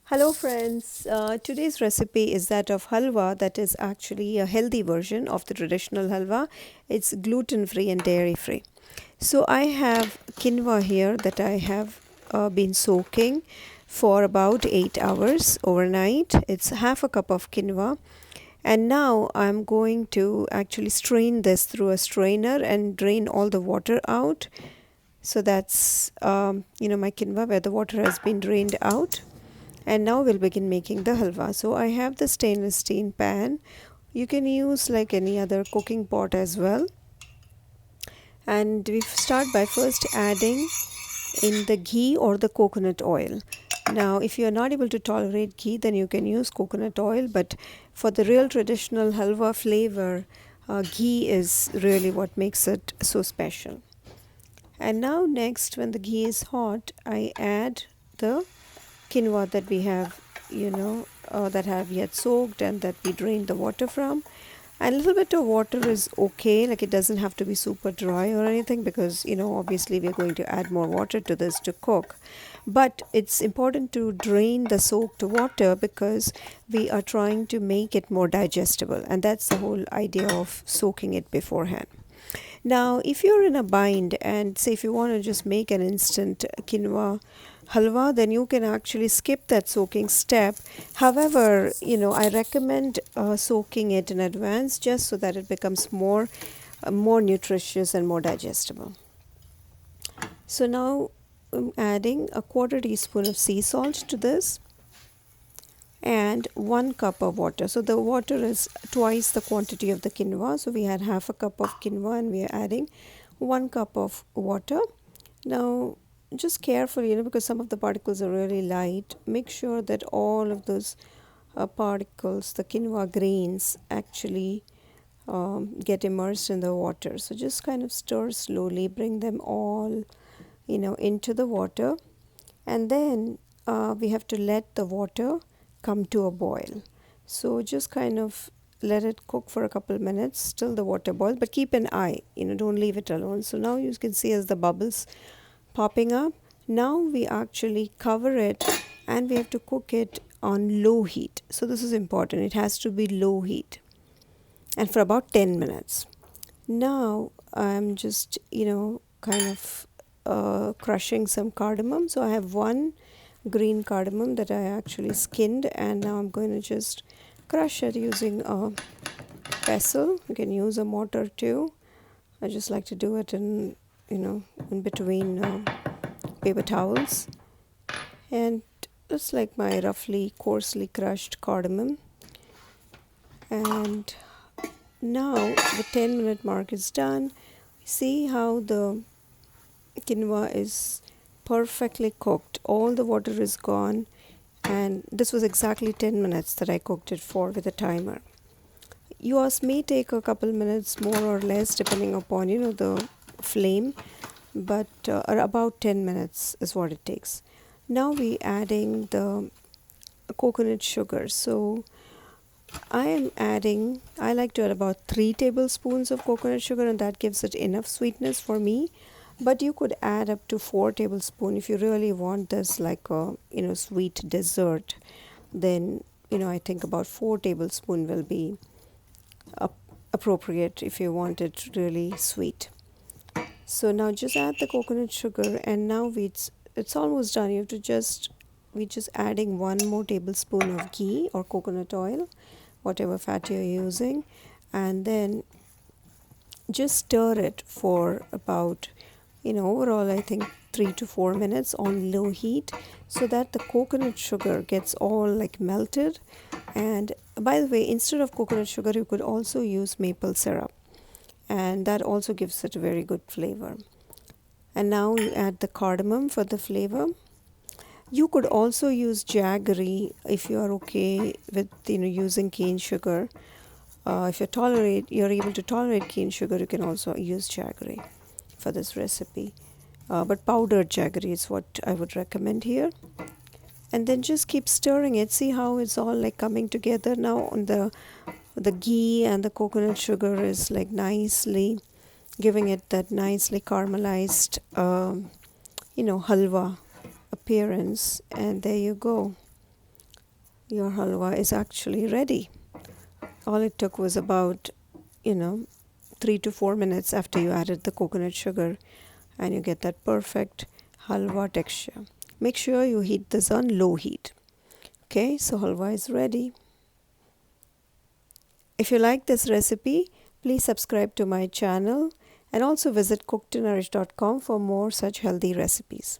Hello friends, today's recipe is that of halwa that is actually a healthy version of the traditional halwa. It's gluten free and dairy free. So I have quinoa here that I have been soaking for about 8 hours overnight. It's half a cup of quinoa, and now I'm going to actually strain this through a strainer and drain all the water out. So that's my quinoa where the water has been drained out. And now we'll begin making the halwa. So I have the stainless steel pan. You can use like any other cooking pot as well. And we start by first adding in the ghee or the coconut oil. Now, if you are not able to tolerate ghee, then you can use coconut oil. But for the real traditional halwa flavor, ghee is really what makes it so special. And now next, when the ghee is hot, I add the quinoa that we have, that have yet soaked and that we drained the water from. And a little bit of water is okay, like it doesn't have to be super dry or anything because, obviously we're going to add more water to this to cook. But it's important to drain the soaked water because we are trying to make it more digestible. And that's the whole idea of soaking it beforehand. Now, if you're in a bind and say if you want to just make an instant quinoa halwa, then you can actually skip that soaking step. However, I recommend soaking it in advance just so that it becomes more nutritious and more digestible. So now I'm adding a quarter teaspoon of sea salt to this and 1 cup of water. So the water is twice the quantity of the quinoa. So we had half a cup of quinoa and we are adding 1 cup of water. Now just carefully, because some of the particles are really light, make sure that all of those particles, the quinoa grains, actually get immersed in the water. So just kind of stir slowly, bring them all, into the water, and then we have to let the water come to a boil. So just kind of let it cook for a couple of minutes till the water boils, but keep an eye, don't leave it alone. So now you can see as the bubbles popping up. Now we actually cover it and we have to cook it on low heat. So this is important. It has to be low heat and for about 10 minutes. Now I'm just, kind of crushing some cardamom. So I have one green cardamom that I actually skinned, and now I'm going to just crush it using a pestle. You can use a mortar too. I just like to do it in between paper towels. And it's like my roughly coarsely crushed cardamom. And now the 10-minute mark is done. See how the quinoa is perfectly cooked. All the water is gone, and this was exactly 10 minutes that I cooked it for with a timer. Yours may take a couple minutes more or less depending upon the flame, but about 10 minutes is what it takes. Now we adding the coconut sugar. So I like to add about 3 tablespoons of coconut sugar, and that gives it enough sweetness for me. But you could add up to 4 tablespoons if you really want this like a sweet dessert. Then I think about 4 tablespoons will be appropriate if you want it really sweet. So now just add the coconut sugar, and now it's almost done. We're just adding 1 more tablespoon of ghee or coconut oil, whatever fat you're using, and then just stir it for about overall I think 3 to 4 minutes on low heat, so that the coconut sugar gets all like melted. And by the way, instead of coconut sugar you could also use maple syrup, and that also gives it a very good flavor. And now you add the cardamom for the flavor. You could also use jaggery if you are okay with using cane sugar. If you're able to tolerate cane sugar, you can also use jaggery for this recipe. But powdered jaggery is what I would recommend here. And then just keep stirring it. See how it's all like coming together now. On the ghee and the coconut sugar is like nicely giving it that nicely caramelized, halwa appearance. And there you go. your halwa is actually ready. All it took was about, 3 to 4 minutes after you added the coconut sugar, and you get that perfect halwa texture. Make sure you heat this on low heat. Okay, so halwa is ready. If you like this recipe, please subscribe to my channel and also visit cooktonourish.com for more such healthy recipes.